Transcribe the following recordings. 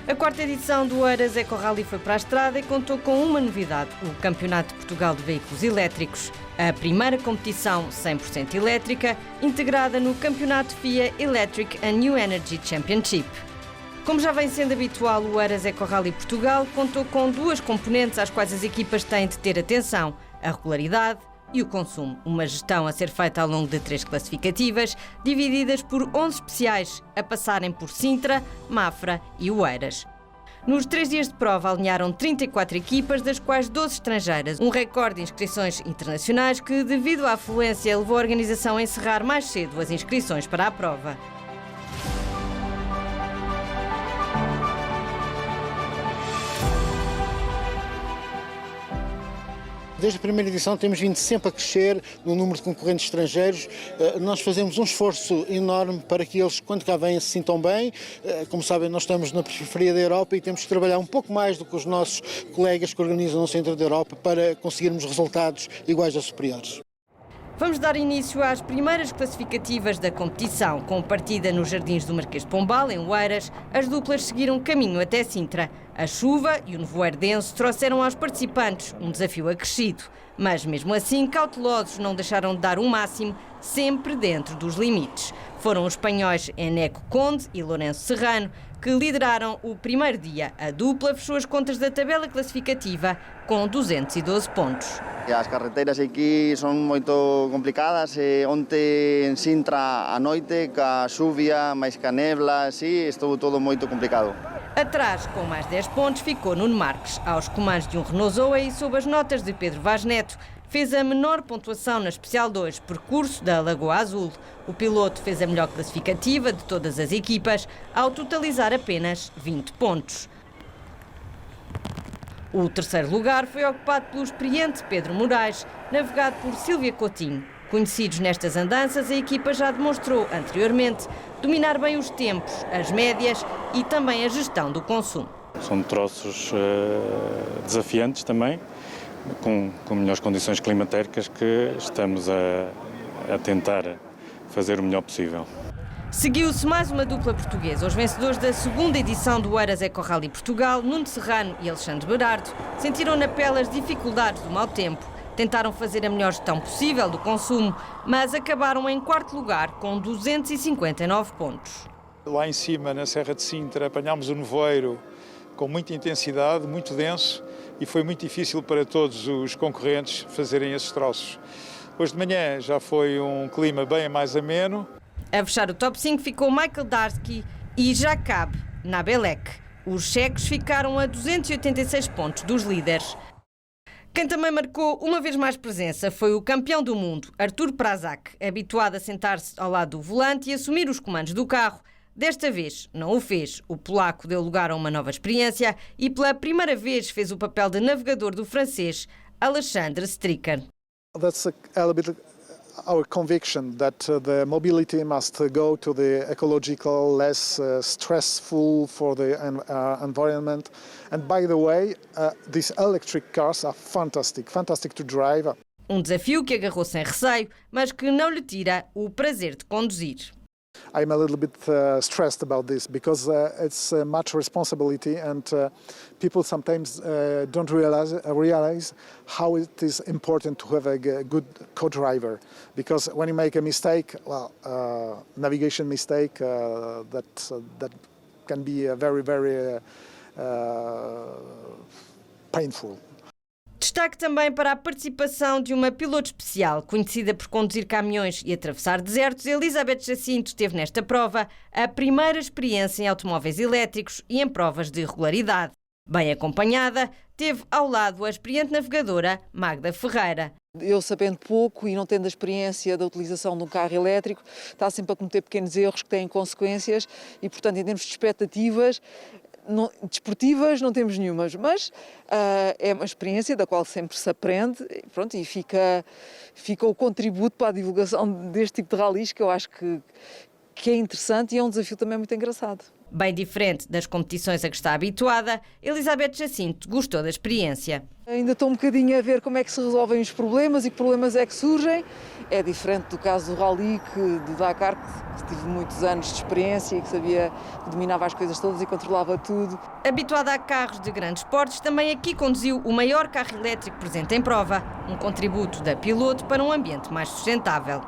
A quarta edição do Oeiras Eco Rally foi para a estrada e contou com uma novidade, o Campeonato de Portugal de Veículos Elétricos, a primeira competição 100% elétrica, integrada no Campeonato FIA Electric and New Energy Championship. Como já vem sendo habitual, o Oeiras Eco Rally Portugal contou com duas componentes às quais as equipas têm de ter atenção, a regularidade e o consumo. Uma gestão a ser feita ao longo de 3 classificativas, divididas por 11 especiais, a passarem por Sintra, Mafra e Oeiras. Nos 3 dias de prova alinharam 34 equipas, das quais 12 estrangeiras, um recorde de inscrições internacionais que, devido à afluência, levou a organização a encerrar mais cedo as inscrições para a prova. Desde a primeira edição temos vindo sempre a crescer no número de concorrentes estrangeiros. Nós fazemos um esforço enorme para que eles, quando cá vêm, se sintam bem. Como sabem, nós estamos na periferia da Europa e temos que trabalhar um pouco mais do que os nossos colegas que organizam no centro da Europa para conseguirmos resultados iguais ou superiores. Vamos dar início às primeiras classificativas da competição. Com partida nos Jardins do Marquês de Pombal, em Oeiras, as duplas seguiram caminho até Sintra. A chuva e o nevoeiro denso trouxeram aos participantes um desafio acrescido. Mas, mesmo assim, cautelosos, não deixaram de dar o máximo, sempre dentro dos limites. Foram os espanhóis Eneco Conde e Lourenço Serrano que lideraram o primeiro dia. A dupla fechou as contas da tabela classificativa com 212 pontos. As carreteras aqui são muito complicadas. Ontem em Sintra à noite, com a chuva, mais com a nebla, estou tudo muito complicado. Atrás, com mais 10 pontos, ficou Nuno Marques. Aos comandos de um Renault Zoe e sob as notas de Pedro Vaz Neto, fez a menor pontuação na Especial 2, percurso da Lagoa Azul. O piloto fez a melhor classificativa de todas as equipas, ao totalizar apenas 20 pontos. O terceiro lugar foi ocupado pelo experiente Pedro Moraes, navegado por Sílvia Coutinho. Conhecidos nestas andanças, a equipa já demonstrou anteriormente dominar bem os tempos, as médias e também a gestão do consumo. São troços desafiantes também, com melhores condições climatéricas que estamos a tentar fazer o melhor possível. Seguiu-se mais uma dupla portuguesa. Os vencedores da segunda edição do Oeiras Eco Rally Portugal, Nuno Serrano e Alexandre Berardo, sentiram na pele as dificuldades do mau tempo. Tentaram fazer a melhor gestão possível do consumo, mas acabaram em quarto lugar com 259 pontos. Lá em cima, na Serra de Sintra, apanhámos o nevoeiro com muita intensidade, muito denso, e foi muito difícil para todos os concorrentes fazerem esses troços. Hoje de manhã já foi um clima bem mais ameno. A fechar o top 5 ficou Michael Darsky e Jakab Nabelek. Os checos ficaram a 286 pontos dos líderes. Quem também marcou uma vez mais presença foi o campeão do mundo, Artur Prazak, habituado a sentar-se ao lado do volante e assumir os comandos do carro. Desta vez não o fez. O polaco deu lugar a uma nova experiência e pela primeira vez fez o papel de navegador do francês Alexandre Stricker. That's a bit our conviction that the mobility must go to the ecological, less stressful for the environment. And by the way, these electric cars are fantastic to drive. Um desafio que agarrou sem receio, mas que não lhe tira o prazer de conduzir. I'm a little bit stressed about this because it's much responsibility and people sometimes don't realize how it is important to have a good co-driver, because when you make a mistake, navigation mistake, that can be very painful. Destaque também para a participação de uma piloto especial, conhecida por conduzir caminhões e atravessar desertos. Elizabeth Jacinto teve nesta prova a primeira experiência em automóveis elétricos e em provas de regularidade. Bem acompanhada, teve ao lado a experiente navegadora Magda Ferreira. Eu, sabendo pouco e não tendo a experiência da utilização de um carro elétrico, está sempre a cometer pequenos erros que têm consequências e, portanto, em termos de expectativas desportivas não temos nenhumas, mas é uma experiência da qual sempre se aprende, pronto, e fica o contributo para a divulgação deste tipo de ralis, que eu acho que é interessante e é um desafio também muito engraçado. Bem diferente das competições a que está habituada, Elizabeth Jacinto gostou da experiência. Ainda estou um bocadinho a ver como é que se resolvem os problemas e que problemas é que surgem. É diferente do caso do Rally, do Dakar, que tive muitos anos de experiência e que sabia que dominava as coisas todas e controlava tudo. Habituada a carros de grandes portes, também aqui conduziu o maior carro elétrico presente em prova, um contributo da Piloto para um ambiente mais sustentável.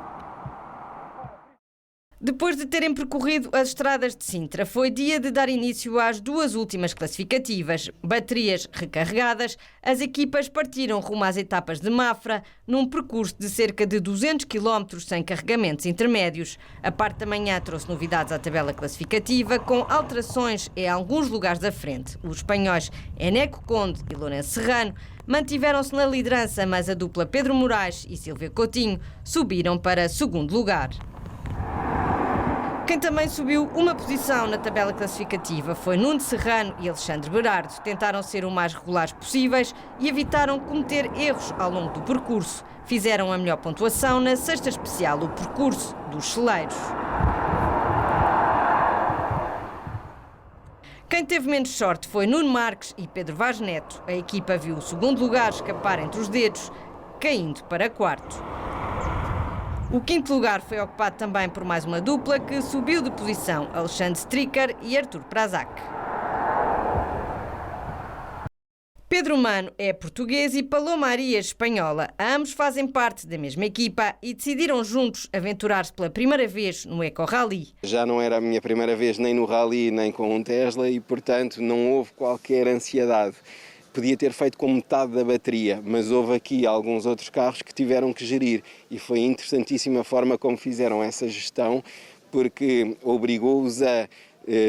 Depois de terem percorrido as estradas de Sintra, foi dia de dar início às duas últimas classificativas. Baterias recarregadas, as equipas partiram rumo às etapas de Mafra, num percurso de cerca de 200 km sem carregamentos intermédios. A parte da manhã trouxe novidades à tabela classificativa, com alterações em alguns lugares da frente. Os espanhóis Eneco Conde e Lourenço Serrano mantiveram-se na liderança, mas a dupla Pedro Moraes e Silvia Coutinho subiram para segundo lugar. Quem também subiu uma posição na tabela classificativa foi Nuno Serrano e Alexandre Berardo. Tentaram ser o mais regulares possíveis e evitaram cometer erros ao longo do percurso. Fizeram a melhor pontuação na sexta especial, o percurso dos celeiros. Quem teve menos sorte foi Nuno Marques e Pedro Vaz Neto. A equipa viu o segundo lugar escapar entre os dedos, caindo para quarto. O quinto lugar foi ocupado também por mais uma dupla que subiu de posição, Alexandre Stricker e Artur Prazak. Pedro Mano é português e Paloma Arias espanhola. Ambos fazem parte da mesma equipa e decidiram juntos aventurar-se pela primeira vez no Eco Rally. Já não era a minha primeira vez nem no Rally nem com um Tesla e, portanto, não houve qualquer ansiedade. Podia ter feito com metade da bateria, mas houve aqui alguns outros carros que tiveram que gerir e foi interessantíssima a forma como fizeram essa gestão, porque obrigou-os a,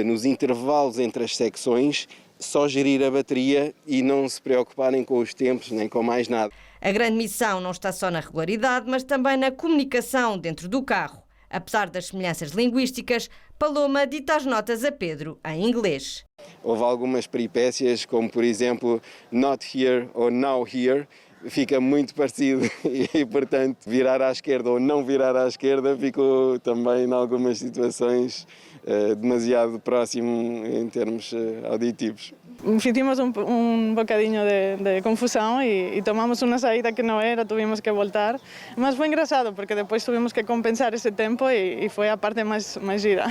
nos intervalos entre as secções, só gerir a bateria e não se preocuparem com os tempos nem com mais nada. A grande missão não está só na regularidade, mas também na comunicação dentro do carro. Apesar das semelhanças linguísticas, Paloma dita as notas a Pedro em inglês. Houve algumas peripécias, como por exemplo, not here ou now here, fica muito parecido e, portanto, virar à esquerda ou não virar à esquerda ficou também, em algumas situações, demasiado próximo em termos auditivos. Hicimos un bocadinho de confusão e tomamos uma saída que não era, tuvimos que voltar, mas foi engraçado porque depois tuvimos que compensar esse tempo e foi a parte mais gira.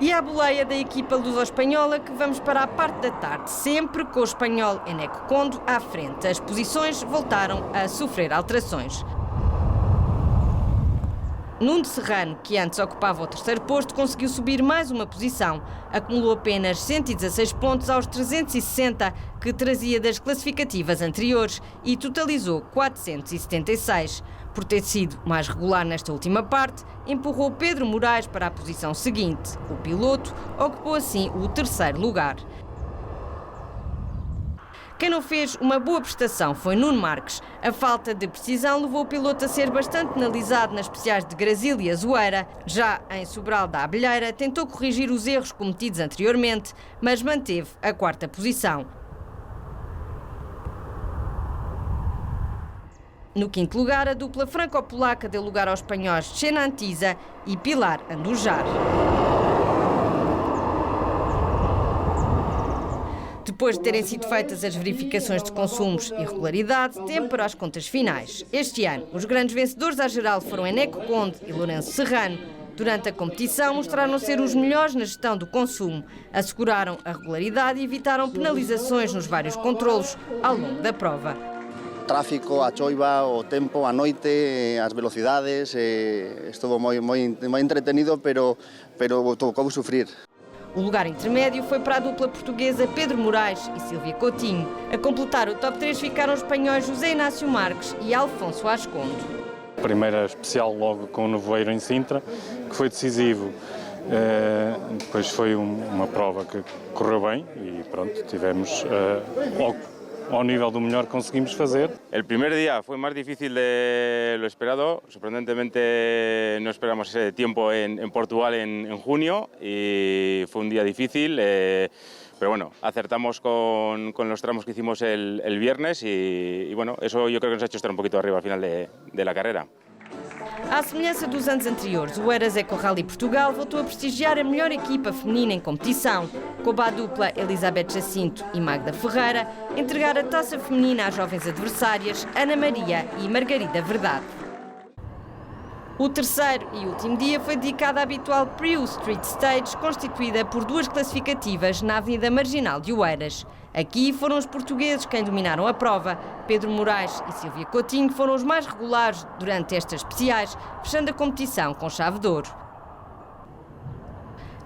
E à boleia da equipa luso-espanhola que vamos para a parte da tarde, sempre com o espanhol Eneco Conde à frente. As posições voltaram a sofrer alterações. Nuno Serrano, que antes ocupava o terceiro posto, conseguiu subir mais uma posição. Acumulou apenas 116 pontos aos 360 que trazia das classificativas anteriores e totalizou 476. Por ter sido mais regular nesta última parte, empurrou Pedro Moraes para a posição seguinte. O piloto ocupou assim o terceiro lugar. Quem não fez uma boa prestação foi Nuno Marques. A falta de precisão levou o piloto a ser bastante penalizado nas especiais de Grazil e Azueira. Já em Sobral da Abelheira, tentou corrigir os erros cometidos anteriormente, mas manteve a quarta posição. No quinto lugar, a dupla franco-polaca deu lugar aos espanhóis Xena Antiza e Pilar Andujar. Depois de terem sido feitas as verificações de consumos e regularidade, tempo para as contas finais. Este ano, os grandes vencedores à geral foram Eneco Conde e Lourenço Serrano. Durante a competição, mostraram ser os melhores na gestão do consumo. Asseguraram a regularidade e evitaram penalizações nos vários controlos ao longo da prova. Tráfico, a choiva, o tempo, a noite, as velocidades, estuvo moi entretenido, pero tocou sofrer. O lugar intermédio foi para a dupla portuguesa Pedro Moraes e Silvia Coutinho. A completar o top 3 ficaram os espanhóis José Inácio Marques e Alfonso Ascondo. Primeira especial logo com o nevoeiro em Sintra, que foi decisivo. Depois foi uma prova que correu bem e pronto, tivemos ao nivel do melhor conseguimos fazer. El primer día fue más difícil de lo esperado. Sorprendentemente no esperamos ese tiempo en Portugal en junio y fue un día difícil. Pero bueno, acertamos con los tramos que hicimos el viernes y bueno, eso yo creo que nos ha hecho estar un poquito arriba al final de la carrera. À semelhança dos anos anteriores, o Eiras Eco Rally Portugal voltou a prestigiar a melhor equipa feminina em competição, com a dupla Elizabeth Jacinto e Magda Ferreira entregar a taça feminina às jovens adversárias Ana Maria e Margarida Verdade. O terceiro e último dia foi dedicado à habitual Priu Street Stage, constituída por duas classificativas na Avenida Marginal de Oeiras. Aqui foram os portugueses quem dominaram a prova. Pedro Moraes e Silvia Coutinho foram os mais regulares durante estas especiais, fechando a competição com chave de ouro.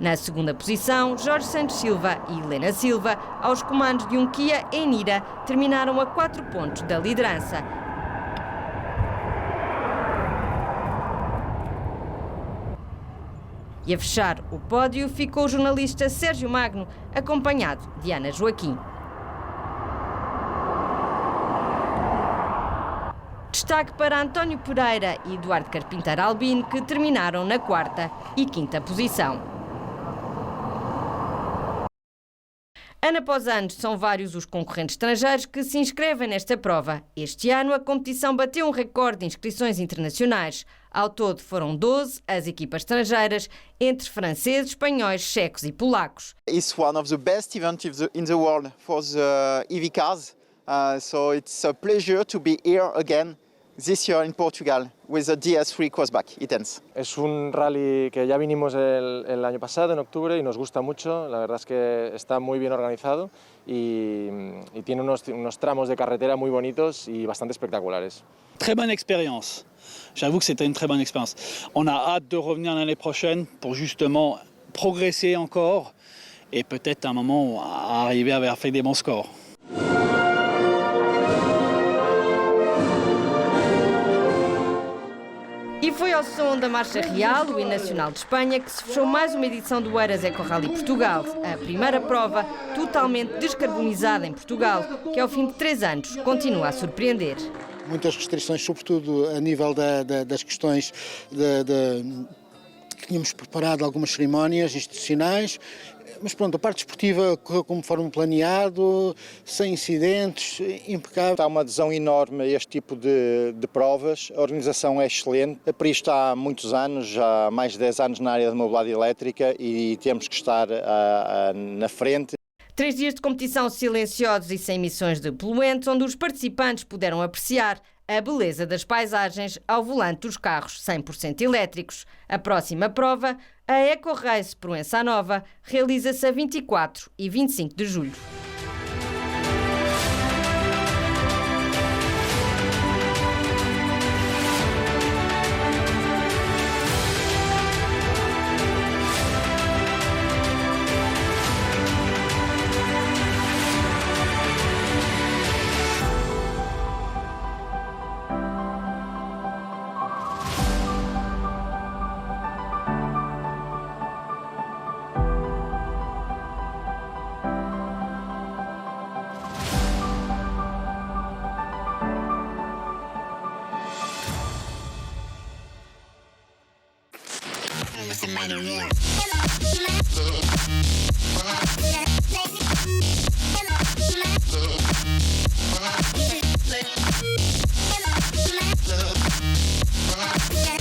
Na segunda posição, Jorge Santos Silva e Helena Silva, aos comandos de um Kia Enira, terminaram a 4 pontos da liderança. E a fechar o pódio ficou o jornalista Sérgio Magno, acompanhado de Ana Joaquim. Destaque para António Pereira e Eduardo Carpinteiro Albino, que terminaram na 4ª e 5ª posição. Ano após ano, são vários os concorrentes estrangeiros que se inscrevem nesta prova. Este ano, a competição bateu um recorde de inscrições internacionais. Ao todo, foram 12 as equipas estrangeiras, entre franceses, espanhóis, checos e polacos. It's one of the best events in the world for the EV cars. So it's a pleasure to be here again this year in Portugal with the DS3 Crossback E-Tense. Es un rally que ya vinimos el año pasado, en octubre, y nos gusta mucho. La verdad es que está muy bien organizado y tiene unos tramos de carretera muy bonitos y bastante espectaculares. Très bonne expérience. J'avoue que c'était une très bonne expérience. On a hâte de revenir l'année prochaine pour justement progresser encore et peut-être à un moment arriver à faire des bons scores. E foi ao som da Marcha Real, o hino nacional de Espanha, que se fechou mais uma edição do Eiras Eco Rally Portugal, a primeira prova totalmente descarbonizada em Portugal, que ao fim de 3 anos continua a surpreender. Muitas restrições, sobretudo a nível das questões que tínhamos preparado algumas cerimónias institucionais, mas pronto, a parte esportiva correu conforme planeado, sem incidentes, impecável. Há uma adesão enorme a este tipo de provas, a organização é excelente. A PRI está há muitos anos, já há mais de 10 anos na área de mobilidade elétrica e temos que estar na frente. 3 dias de competição silenciosos e sem emissões de poluentes, onde os participantes puderam apreciar a beleza das paisagens ao volante dos carros 100% elétricos. A próxima prova, a Eco Race Proença Nova, realiza-se a 24 e 25 de julho. Yeah.